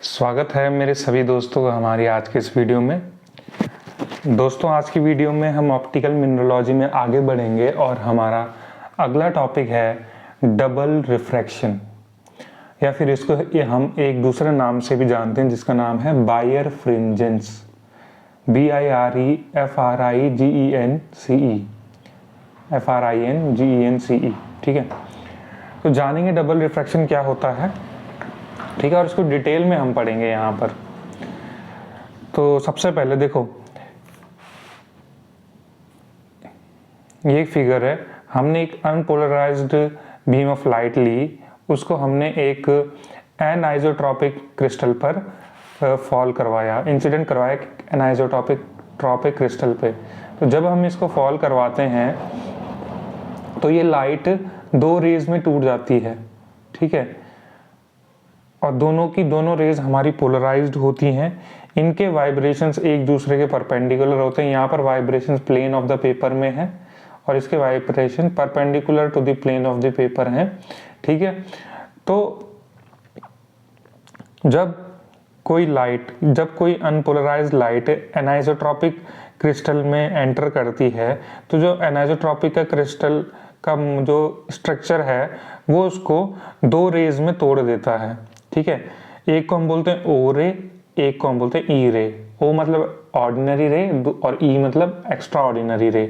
स्वागत है मेरे सभी दोस्तों का हमारी आज के इस वीडियो में। दोस्तों आज की वीडियो में हम ऑप्टिकल मिनरोलॉजी में आगे बढ़ेंगे और हमारा अगला टॉपिक है डबल रिफ्रैक्शन, या फिर इसको हम एक दूसरे नाम से भी जानते हैं जिसका नाम है बायरफ्रिंजेंस, BIREFRIGENCE, ठीक है। तो जानेंगे डबल रिफ्रैक्शन क्या होता है, ठीक है, और इसको डिटेल में हम पढ़ेंगे यहाँ पर। तो सबसे पहले देखो, ये एक फिगर है, हमने एक अनपोलराइज्ड बीम ऑफ लाइट ली, उसको हमने एक एनआइसोट्रॉपिक क्रिस्टल पर फॉल करवाया, इंसिडेंट करवाया एनआइसोट्रॉपिक क्रिस्टल पे। तो जब हम इसको फॉल करवाते हैं तो ये लाइट दो रेज में टूट जाती है, ठीक है, और दोनों रेज हमारी पोलराइज्ड होती हैं। इनके वाइब्रेशंस एक दूसरे के परपेंडिकुलर होते हैं। यहाँ पर vibrations plane of the paper में है और इसके vibration perpendicular to the plane of the paper हैं, ठीक है। तो जब कोई अनपोलराइज्ड लाइट एनाइसोट्रॉपिक क्रिस्टल में एंटर करती है तो जो एनाइसोट्रॉपिक का क्रिस्टल का जो स्ट्रक्चर है वो उसको दो रेज में तोड़ देता है, ठीक है। एक को हम बोलते हैं ओ रे, एक को हम बोलते हैं ई रे। ओ मतलब ऑर्डिनरी रे और ई मतलब एक्स्ट्रा ऑर्डिनरी रे,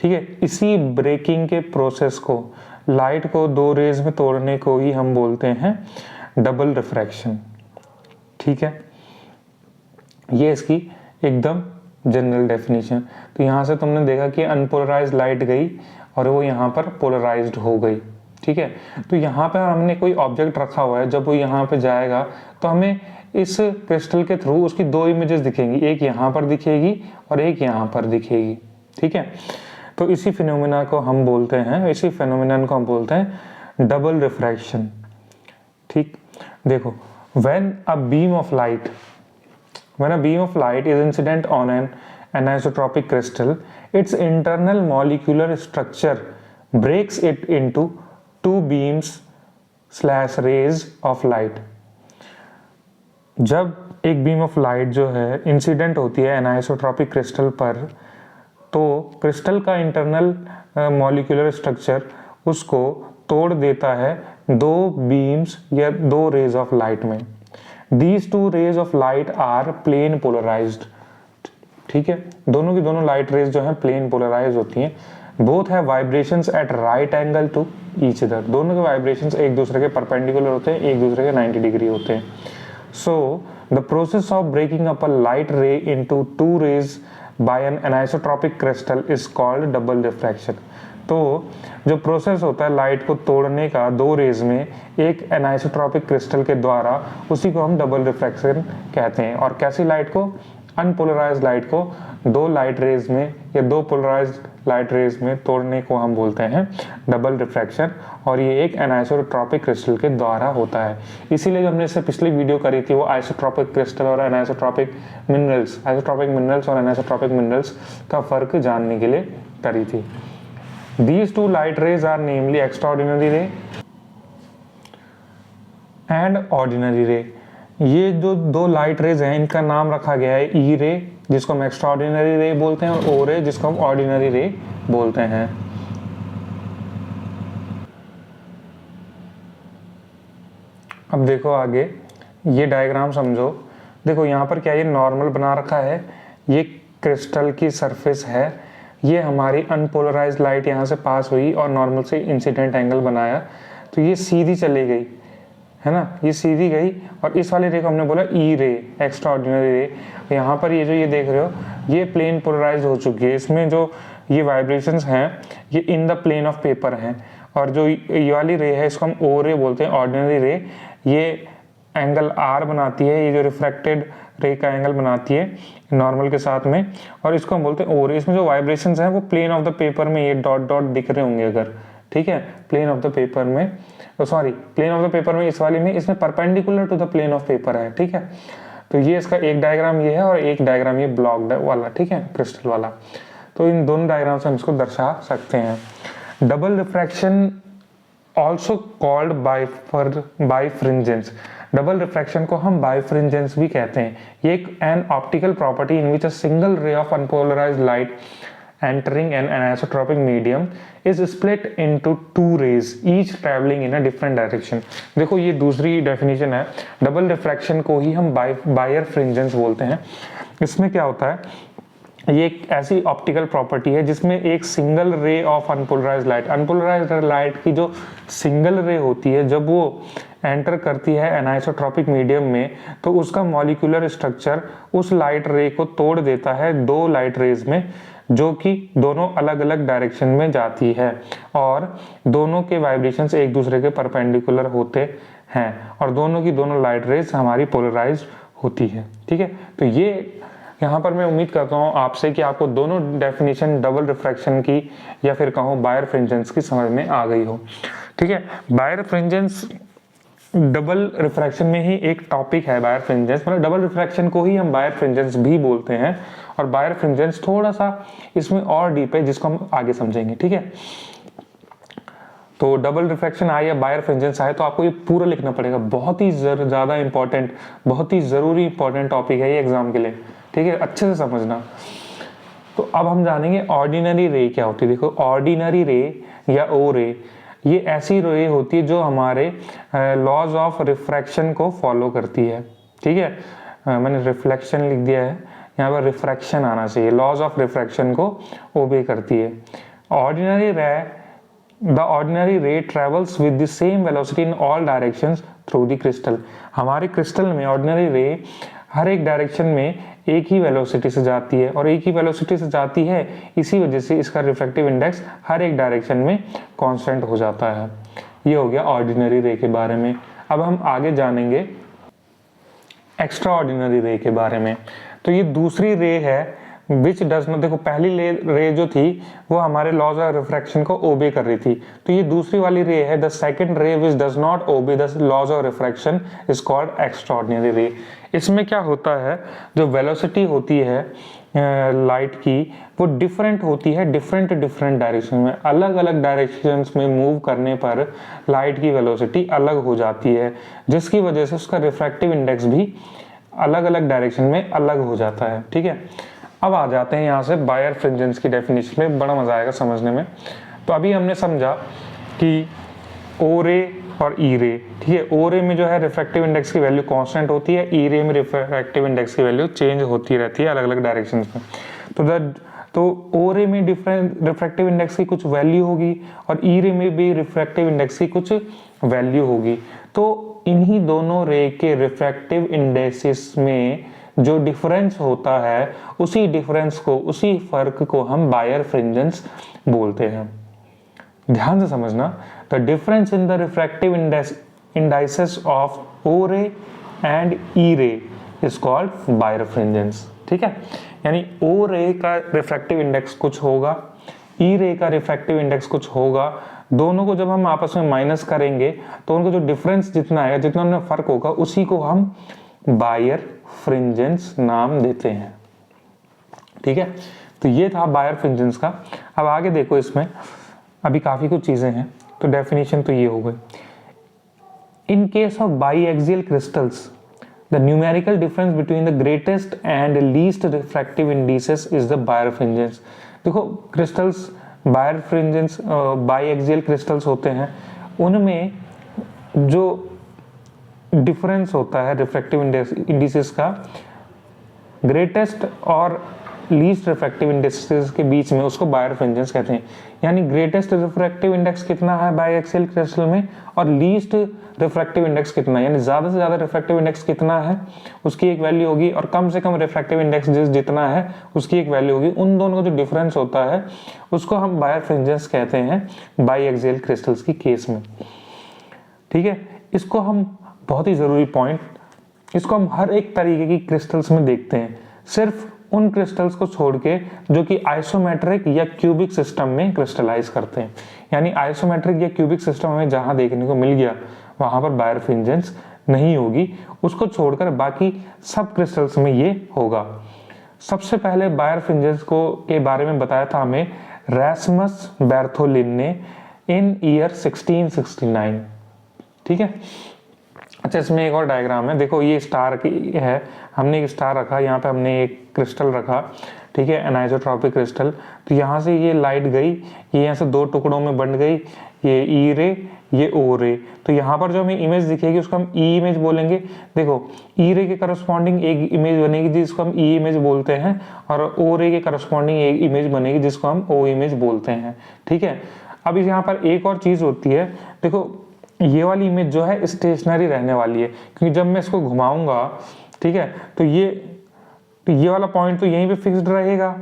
ठीक है। इसी ब्रेकिंग के प्रोसेस को, लाइट को दो रेज में तोड़ने को ही हम बोलते हैं डबल रिफ्रैक्शन, ठीक है। ये इसकी एकदम जनरल डेफिनेशन। तो यहाँ से तुमने देखा कि अनपोलराइज्ड लाइट गई और वो यहाँ पर पोलराइज्ड हो गई, ठीक है। तो यहाँ पर हमने कोई ऑब्जेक्ट रखा हुआ है, जब वो यहाँ पे जाएगा तो हमें इस क्रिस्टल के थ्रू उसकी दो इमेजेस दिखेंगी, एक यहाँ पर दिखेगी और एक यहाँ पर दिखेगी, ठीक है। तो इसी फिनोमेना को हम बोलते हैं डबल रिफ्रैक्शन, ठीक। देखो, when a beam of light is incident on an anisotropic crystal, its internal molecular structure breaks it into two beams/rays of light। जब एक बीम ऑफ लाइट जो है इंसिडेंट होती है एनाइसोट्रॉपिक क्रिस्टल पर, तो क्रिस्टल का इंटरनल मॉलिक्यूलर स्ट्रक्चर उसको तोड़ देता है दो बीम्स या दो रेज ऑफ लाइट में। These two rays of light are plane polarised, ठीक है। दोनों की दोनों लाइट रेज जो है प्लेन पोलराइज होती हैं। Both have vibrations at right angle to each other, दोनों के वाइब्रेशंस एक दूसरे के परपेंडिकुलर होते हैं, एक दूसरे के 90 डिग्री होते हैं। So the process of breaking up a light ray into two rays by an anisotropic crystal is called double refraction. तो जो प्रोसेस होता है लाइट को तोड़ने का दो रेज में एक एनाइसोट्रॉपिक क्रिस्टल के द्वारा, उसी को हम डबल रिफ्रैक्शन कहते हैं। और कैसी लाइट को? अनपोलराइज्ड लाइट को दो लाइट रेज में या दो पोलराइज्ड लाइट रेज में तोड़ने को हम बोलते हैं डबल रिफ्रैक्शन, और ये एक एनाइसोट्रॉपिक क्रिस्टल के द्वारा होता है। इसीलिए जो हमने इससे पिछली वीडियो करी थी वो आइसोट्रॉपिक क्रिस्टल और आइसोट्रॉपिक मिनरल्स और एनाइसोट्रॉपिक मिनरल्स का फर्क जानने के लिए करी थी। These two light rays are namely extraordinary ray and ordinary ray। ये जो दो लाइट रेज हैं इनका नाम रखा गया है ई रे, जिसको हम एक्स्ट्राऑर्डिनरी रे बोलते हैं, और ओ रे जिसको हम ऑर्डिनरी रे बोलते हैं। अब देखो आगे ये डायग्राम समझो। देखो यहाँ पर क्या ये नॉर्मल बना रखा है, ये क्रिस्टल की सरफेस है, ये हमारी अनपोलराइज्ड लाइट यहाँ से पास हुई और नॉर्मल से इंसिडेंट एंगल बनाया, तो ये सीधी चली गई, है ना, ये सीधी गई। और इस वाली रे को हमने बोला ई रे, एक्स्ट्रा ऑर्डिनरी रे। यहाँ पर ये जो ये देख रहे हो ये प्लेन पोलराइज हो चुकी है, इसमें जो ये वाइब्रेशंस हैं ये in the plane of paper हैं। और जो ये वाली रे है इसको हम ओ रे बोलते हैं, ऑर्डिनरी रे। ये एंगल आर बनाती है, ये जो रिफ्रैक्टेड रे का एंगल बनाती है नॉर्मल के साथ में, और इसको हम बोलते हैं ओ रे। इसमें जो वाइब्रेशंस हैं वो प्लेन ऑफ द पेपर में ये डॉट डॉट दिख रहे होंगे अगर, ठीक है, प्लेन ऑफ द पेपर में, प्लेन ऑफ द पेपर में इस वाली में, इसमें perpendicular to the plane of paper है, ठीक है। तो ये इसका एक डायग्राम ये है और एक डायग्राम ये ब्लॉक्ड वाला, ठीक है, क्रिस्टल वाला। तो इन दोनों डायग्राम से हम इसको दर्शा सकते हैं। Double refraction also called bifringence। Double refraction को हम बायरफ्रिंजेंस भी कहते हैं। ये एक an optical property in which a single ray of unpolarised light entering an anisotropic medium is split into two rays each traveling in a different direction। देखो ये दूसरी डेफिनेशन है, डबल रिफ्रैक्शन को ही हम बायरफ्रिंजेंस बोलते हैं। इसमें क्या होता है, ये एक ऐसी ऑप्टिकल प्रॉपर्टी है जिसमें एक single ray of unpolarised light की जो सिंगल रे होती है, जब वो एंटर करती है एनाइसोट्रॉपिक मीडियम में, तो उसका मॉलिक्यूलर स्ट्रक्चर उस लाइट रे को तोड़ देता है दो लाइट रेज में, जो कि दोनों अलग अलग डायरेक्शन में जाती है और दोनों के वाइब्रेशंस एक दूसरे के परपेंडिकुलर होते हैं और दोनों की दोनों लाइट रेज हमारी पोलराइज्ड होती है। ठीक है, तो ये यहाँ पर मैं उम्मीद करता हूँ आपसे कि आपको दोनों डेफिनेशन डबल रिफ्रैक्शन की या फिर कहूँ बायरफ्रिंजेंस की समझ में आ गई हो। ठीक है, बायरफ्रिंजेंस डबल रिफ्रैक्शन में ही एक टॉपिक है बायरफ्रिंजेंस, मतलब डबल रिफ्रैक्शन को ही हम बायरफ्रिंजेंस भी बोलते हैं और बायरफ्रिंजेंस थोड़ा सा इसमें और डीप है जिसको हम आगे समझेंगे। ठीक है, तो डबल रिफ्रैक्शन आए या बायरफ्रिंजेंस आए तो आपको ये पूरा लिखना पड़ेगा, बहुत ही ज़्यादा इंपॉर्टेंट, बहुत ही ज़रूरी इंपॉर्टेंट टॉपिक है ये एग्जाम के लिए। ठीक है, अच्छे से समझना। तो अब हम जानेंगे ऑर्डिनरी रे क्या होती है। देखो, ऑर्डिनरी रे या ओ रे ये ऐसी रे होती है जो हमारे लॉज ऑफ रिफ्रैक्शन को फॉलो करती है। ठीक है, मैंने रिफ्लेक्शन लिख दिया है, यहाँ पर रिफ्रैक्शन आना चाहिए, लॉज ऑफ रिफ्रैक्शन को ओबे करती है। ऑर्डिनरी रे, the ordinary ray travels with the same velocity in all directions through the crystal. हमारे क्रिस्टल में ऑर्डिनरी रे हर एक डायरेक्शन में एक ही वेलोसिटी से जाती है और एक ही वेलोसिटी से जाती है, इसी वजह से इसका रिफ्रैक्टिव इंडेक्स हर एक डायरेक्शन में कांस्टेंट हो जाता है। ये हो गया ऑर्डिनरी रे के बारे में। अब हम आगे जानेंगे एक्स्ट्रा ऑर्डिनरी रे के बारे में। तो ये दूसरी रे है विच डज नॉट, देखो पहली रे जो थी वो हमारे लॉज ऑफ रिफ्रैक्शन को ओबे कर रही थी, तो ये दूसरी वाली रे है the second ray which does not obey the laws of refraction is called extraordinary ray. इसमें क्या होता है, जो वेलोसिटी होती है लाइट की वो डिफरेंट होती है डिफरेंट डायरेक्शन में, अलग अलग डायरेक्शंस में मूव करने पर लाइट की वेलोसिटी अलग हो जाती है, जिसकी वजह से उसका रिफ्रैक्टिव इंडेक्स भी अलग अलग डायरेक्शन में अलग हो जाता है। ठीक है, अब आ जाते हैं यहाँ से बायरफ्रिंजेंस की डेफिनेशन में, बड़ा मजा आएगा समझने में। तो अभी हमने समझा कि ओ रे और ई रे। ठीक है, ओ रे में जो है रिफ्रैक्टिव इंडेक्स की वैल्यू कांस्टेंट होती है, ई रे में रिफ्रैक्टिव इंडेक्स की वैल्यू चेंज होती रहती है अलग अलग डायरेक्शंस में। तो ओ रे में डिफरेंट रिफ्रैक्टिव इंडेक्स की कुछ वैल्यू होगी और ई रे में भी रिफ्रैक्टिव इंडेक्स की कुछ वैल्यू होगी। तो इन्हीं दोनों रे के रिफ्रैक्टिव इंडेक्सेस में जो डिफरेंस होता है, उसी डिफरेंस को, उसी फर्क को हम बायरफ्रिंजेंस बोलते हैं। ध्यान से समझना, the difference in the refractive indices of O ray and ई रे इज कॉल्ड बायरफ्रिंजेंस। ठीक है, यानी ओ रे का रिफ्रैक्टिव इंडेक्स कुछ होगा, ई रे का रिफ्रैक्टिव इंडेक्स कुछ होगा, दोनों को जब हम आपस में माइनस करेंगे तो उनको जो डिफरेंस जितना है, जितना उनमें फर्क होगा, उसी को हम बायरफ्रिंजेंस नाम देते हैं। ठीक है, तो ये था बायरफ्रिंजेंस का। अब आगे देखो, इसमें अभी काफी कुछ चीजें हैं, तो डेफिनेशन तो ये हो गई। In case of biaxial crystals the numerical difference between the greatest and least refractive indices is the birefringence. देखो, क्रिस्टल्स बायरफ्रिंजेंस बाईएक्सियल क्रिस्टल्स होते हैं, उनमें जो डिफरेंस होता है रिफ्रैक्टिव इंडिसेस का, ग्रेटेस्ट और लीस्ट रिफ्रैक्टिव इंडेक्सेस के बीच में, उसको बायरफ्रिंजेंस कहते हैं। यानी ग्रेटेस्ट रिफ्रैक्टिव इंडेक्स कितना है बाईएक्सियल क्रिस्टल में और लीस्ट रिफ्रैक्टिव इंडेक्स कितना है, यानी ज्यादा से ज्यादा रिफ्रैक्टिव इंडेक्स कितना है उसकी एक वैल्यू होगी और कम से कम रिफ्रैक्टिव इंडेक्स जितना है उसकी एक वैल्यू होगी। उन दोनों का जो डिफरेंस होता है उसको हम बायरफ्रिंजेंस कहते हैं बाईएक्सियल क्रिस्टल्स की केस में। ठीक है, इसको हम, बहुत ही जरूरी पॉइंट, इसको हम हर एक तरीके की क्रिस्टल्स में देखते हैं, सिर्फ उन क्रिस्टल्स को छोड़ के जो कि आइसोमेट्रिक या क्यूबिक सिस्टम में क्रिस्टलाइज करते हैं। यानी आइसोमेट्रिक या क्यूबिक सिस्टम हमें जहां देखने को मिल गया वहां पर बायरफ्रिंजेंस नहीं होगी, उसको छोड़कर बाकी सब क्रिस्टल्स में ये होगा। सबसे पहले बायरफ्रिंजेंस को के बारे में बताया था हमें रैस्मस बेर्थोलिन ने इन ईयर 1669। ठीक है, अच्छा, इसमें एक और डायग्राम है, देखो ये स्टार की है, हमने एक स्टार रखा, यहाँ पे हमने एक क्रिस्टल रखा, ठीक है, एनाइसोट्रॉपिक क्रिस्टल। तो यहाँ से ये लाइट गई, ये यहाँ से दो टुकड़ों में बंट गई, ये ई रे, ये ओ रे। तो यहाँ पर जो हमें इमेज दिखेगी उसको हम ई इमेज बोलेंगे। देखो ई रे के करस्पॉन्डिंग एक इमेज बनेगी जिसको हम ई इमेज बोलते हैं, और ओ रे के करस्पॉन्डिंग एक इमेज बनेगी जिसको हम ओ इमेज बोलते हैं, ठीक है। अब इस यहाँ पर एक और चीज होती है, देखो ये वाली इमेज जो है स्टेशनरी रहने वाली है, क्योंकि जब मैं इसको घुमाऊंगा, ठीक है, तो ये वाला पॉइंट तो यहीं पे फिक्स्ड रहेगा,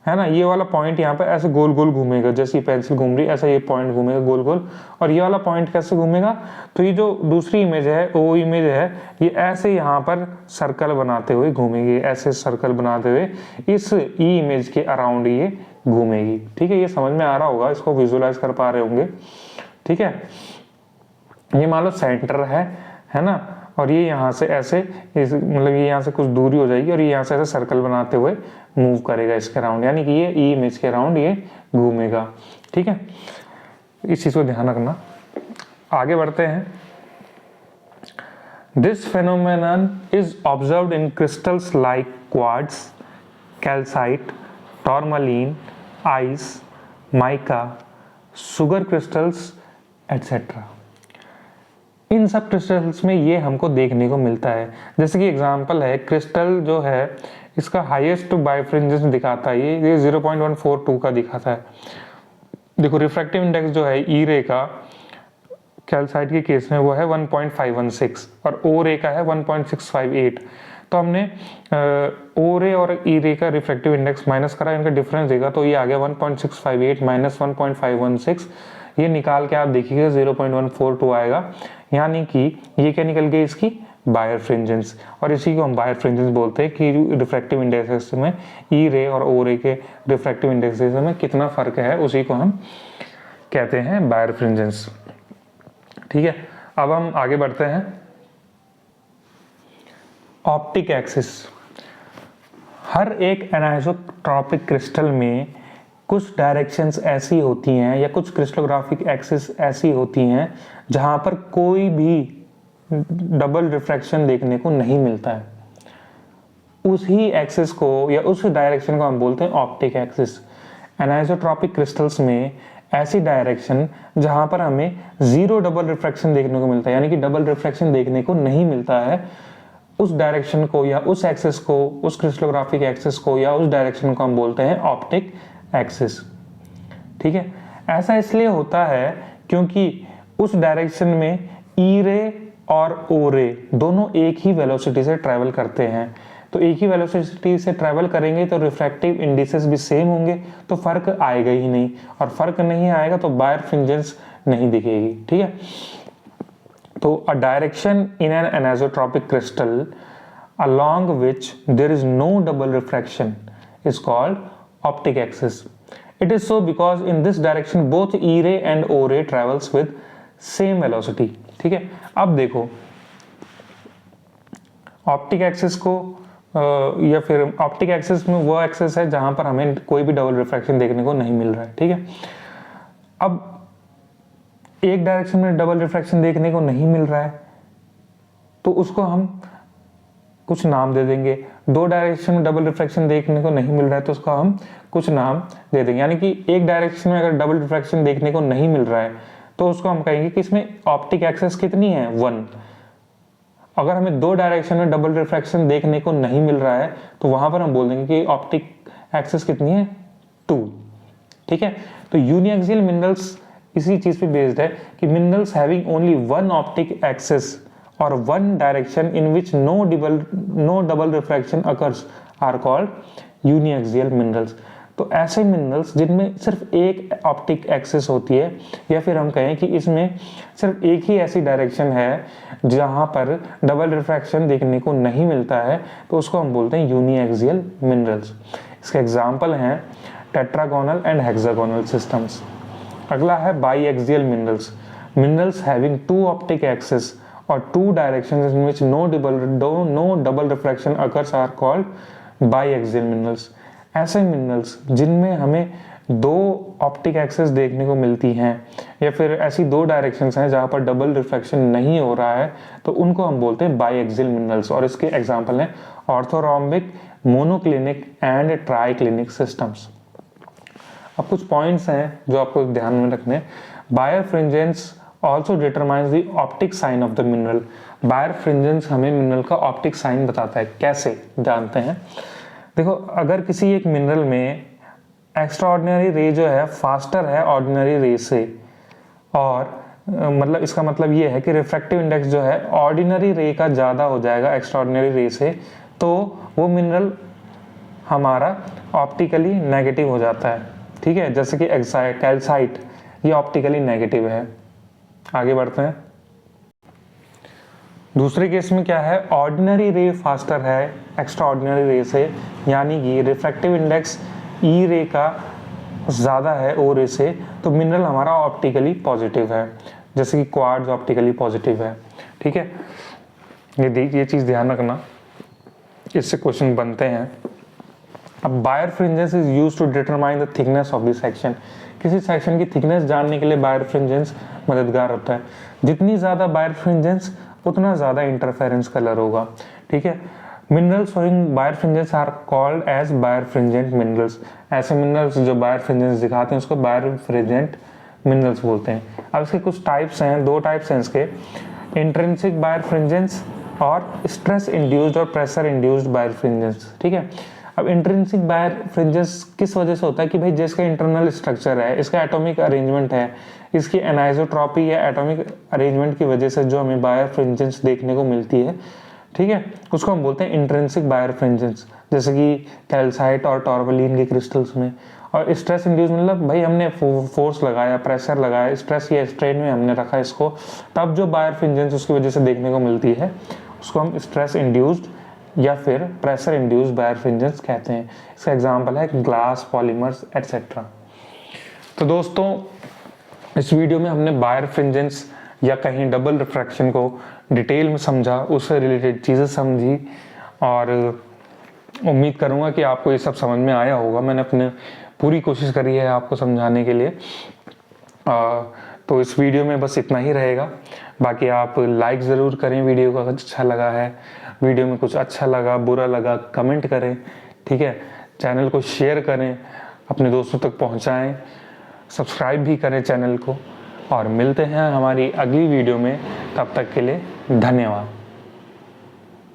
है ना। ये वाला पॉइंट यहाँ पे ऐसे गोल गोल घूमेगा, जैसे पेंसिल घूम रही है ऐसा ये पॉइंट घूमेगा गोल गोल। और ये वाला पॉइंट कैसे घूमेगा, तो ये जो दूसरी इमेज है, वो इमेज है, ये ऐसे यहाँ पर सर्कल बनाते हुए घूमेगी, ऐसे सर्कल बनाते हुए इस ई इमेज के अराउंड ये घूमेगी, ठीक है। ये समझ में आ रहा होगा, इसको विजुअलाइज कर पा रहे होंगे, ठीक है। ये मान लो सेंटर है ना, और ये यहाँ से ऐसे मतलब ये यहाँ से कुछ दूरी हो जाएगी और ये यहाँ से ऐसे सर्कल बनाते हुए मूव करेगा इसके राउंड, यानी कि ये ई इमेज के राउंड ये घूमेगा, ठीक है। इस चीज को ध्यान रखना। आगे बढ़ते हैं। This phenomenon is observed in crystals like quartz, calcite, tourmaline, ice, mica, sugar crystals etcetera. इन सब क्रिस्टल्स में ये हमको देखने को मिलता है। जैसे कि एग्जांपल है, क्रिस्टल जो है इसका हाईएस्ट बायफ्रिंजेंस दिखाता है, ये 0.142 का दिखाता है। देखो रिफ्रैक्टिव इंडेक्स जो है ई रे का कैल्साइट के केस में वो है 1.516 और ओ रे का है 1.658। तो हमने ओ रे और ई रे का रिफ्रैक्टिव इंडेक्स माइनस करा, इनका डिफरेंस देगा तो ये आ गया 1.658 माइनस 1.516। ये निकाल के आप देखिएगा 0.142 आएगा, यानी कि ये क्या निकल गई इसकी बायरफ्रिंजेंस। और इसी को हम बायरफ्रिंजेंस बोलते हैं कि रिफ्रैक्टिव इंडेक्स में ई रे और ओ रे के रिफ्रैक्टिव इंडेक्स में कितना फर्क है, उसी को हम कहते हैं बायरफ्रिंजेंस, ठीक है। अब हम आगे बढ़ते हैं। Optic axis. हर एक एनाइसोट्रॉपिक क्रिस्टल में कुछ डायरेक्शंस ऐसी होती हैं या कुछ क्रिस्टलोग्राफिक एक्सिस ऐसी होती हैं जहां पर कोई भी डबल रिफ्रैक्शन देखने को नहीं मिलता है। उसी एक्सिस को या उस डायरेक्शन को हम बोलते हैं ऑप्टिक एक्सिस। एनाइसोट्रॉपिक क्रिस्टल्स में ऐसी डायरेक्शन जहां पर हमें जीरो डबल रिफ्रैक्शन देखने को मिलता है, यानी कि डबल रिफ्रैक्शन देखने को नहीं मिलता है, उस डायरेक्शन को या उस एक्सिस को, उस क्रिस्टलोग्राफिक एक्सिस को या उस डायरेक्शन को हम बोलते हैं ऑप्टिक एक्सिस, ठीक है। ऐसा इसलिए होता है क्योंकि उस डायरेक्शन में ई रे और ओ रे दोनों एक ही वेलोसिटी से ट्रैवल करते हैं। तो एक ही वेलोसिटी से ट्रैवल करेंगे तो रिफ्रैक्टिव इंडिसेस भी सेम होंगे, तो फर्क आएगा ही नहीं, और फर्क नहीं आएगा तो बायरफ्रिंजेंस नहीं दिखेगी, ठीक है। तो a direction in an anisotropic crystal along which there is no double refraction is called optic axis. It is so because in this direction both E ray and O ray travels with same velocity, ठीक है। अब देखो optic axis को या फिर optic axis में वो axis है जहां पर हमें कोई भी डबल रिफ्रैक्शन देखने को नहीं मिल रहा है, ठीक है। अब एक डायरेक्शन में डबल रिफ्रैक्शन देखने को नहीं मिल रहा है तो उसको हम कुछ नाम दे देंगे। दो डायरेक्शन में डबल रिफ्रैक्शन देखने को नहीं मिल रहा है तो उसका हम कुछ नाम दे देंगे, यानी कि एक डायरेक्शन में अगर डबल रिफ्रैक्शन देखने को नहीं मिल रहा है तो उसको हम कहेंगे कि इसमें ऑप्टिक एक्सिस कितनी है, 1। अगर हमें दो डायरेक्शन में डबल रिफ्रैक्शन देखने को नहीं मिल रहा है तो वहां पर हम बोल देंगे कि ऑप्टिक एक्सिस कितनी है, 2, ठीक है। तो यूनिएक्सियल मिनरल्स इसी चीज पे बेस्ड है कि minerals having only one optic axis or one direction in which no double refraction occurs are called uniaxial minerals। तो ऐसे मिनरल्स जिनमें सिर्फ एक ऑप्टिक एक्सिस होती है, या फिर हम कहें कि इसमें सिर्फ एक ही ऐसी डायरेक्शन है जहां पर डबल रिफ्रैक्शन देखने को नहीं मिलता है, तो उसको हम बोलते हैं यूनिएक्सियल मिनरल्स। इसके एग्जाम्पल हैं टेट्रागोनल एंड हेक्सागोनल सिस्टम्स। अगला है biaxial minerals. Minerals having two optic axis or two directions in which no double refraction occurs are called biaxial minerals। ऐसे मिनरल्स जिनमें हमें दो ऑप्टिक एक्सिस देखने को मिलती हैं या फिर ऐसी दो डायरेक्शंस हैं जहाँ पर डबल रिफ्लेक्शन नहीं हो रहा है, तो उनको हम बोलते हैं बाईएक्सियल मिनरल्स। और इसके एग्जांपल हैं orthorhombic, monoclinic and triclinic systems. अब कुछ पॉइंट्स हैं जो आपको ध्यान में रखने। Birefringence also determines the optic sign of the mineral. Birefringence हमें मिनरल का ऑप्टिक साइन बताता है। कैसे जानते हैं? देखो, अगर किसी एक मिनरल में एक्स्ट्राऑर्डिनरी रे जो है फास्टर है ऑर्डिनरी रे से, और मतलब इसका मतलब ये है कि रिफ्रैक्टिव इंडेक्स जो है ऑर्डिनरी रे का ज़्यादा हो जाएगा एक्स्ट्राऑर्डिनरी रे से, तो वो मिनरल हमारा ऑप्टिकली नेगेटिव हो जाता है। ठीक है, जैसे कि कैल्साइट, ये ऑप्टिकली नेगेटिव है। आगे बढ़ते हैं। दूसरे केस में क्या है, ऑर्डिनरी रे फास्टर है एक्स्ट्रा ऑर्डिनरी रे से, यानी कि रिफ्रैक्टिव इंडेक्स ई रे का ज़्यादा है ओ रे से, तो मिनरल हमारा ऑप्टिकली पॉजिटिव है, जैसे कि क्वार्ट्ज ऑप्टिकली पॉजिटिव है। ठीक है, ये चीज़ ध्यान रखना, इससे क्वेश्चन बनते हैं। अब birefringence is used to determine the thickness of the section. किसी सेक्शन की थिकनेस जानने के लिए बायरफ्रिंजेंस मददगार होता है। जितनी ज़्यादा बायरफ्रिंजेंस उतना ज़्यादा इंटरफेरेंस कलर होगा। ठीक है, minerals showing birefringence are called as birefringent minerals. ऐसे मिनरल्स जो बायरफ्रिंजेंस दिखाते हैं उसको बायरफ्रिंजेंट मिनरल्स बोलते हैं। अब इसके कुछ टाइप्स हैं, दो टाइप्स हैं इसके, इंट्रिंसिक बायरफ्रिंजेंस और स्ट्रेस इंड्यूस्ड और प्रेशर इंड्यूस्ड बायरफ्रिंजेंस। ठीक है, अब इंट्रिंसिक बायरफ्रिंजेंस किस वजह से होता है कि भाई जिसका इंटरनल स्ट्रक्चर है, इसका एटॉमिक अरेंजमेंट है, इसकी एनाइसोट्रॉपी या एटॉमिक अरेंजमेंट की वजह से जो हमें बायरफ्रिंजेंस देखने को मिल्ती है, ठीक है, उसको हम बोलते हैं इंट्रिंसिक बायरफ्रिंजेंस, जैसे कि कैल्साइट और टॉर्बलिन के क्रिस्टल्स में। और स्ट्रेस इंड्यूस मतलब भाई हमने फोर्स लगाया, प्रेशर लगाया, स्ट्रेस या स्ट्रेन में हमने रखा इसको, तब जो बायरफ्रिंजेंस उसकी वजह से देखने को मिलती है उसको हम स्ट्रेस इंड्यूस्ड या फिर प्रेशर इंड्यूस्ड बायरफ्रिंजेंस कहते हैं। इसका एग्जांपल है ग्लास, पॉलीमर्स एटसेट्रा। तो दोस्तों, इस वीडियो में हमने बायरफ्रिंजेंस या कहीं डबल रिफ्रैक्शन को डिटेल में समझा, उससे रिलेटेड चीज़ें समझी, और उम्मीद करूँगा कि आपको ये सब समझ में आया होगा। मैंने अपने पूरी कोशिश करी है आपको समझाने के लिए। तो इस वीडियो में बस इतना ही रहेगा। बाकी आप लाइक ज़रूर करें वीडियो को, अगर अच्छा लगा है, वीडियो में कुछ अच्छा लगा, बुरा लगा, कमेंट करें। ठीक है, चैनल को शेयर करें, अपने दोस्तों तक पहुंचाएं, सब्सक्राइब भी करें चैनल को, और मिलते हैं हमारी अगली वीडियो में। तब तक के लिए धन्यवाद।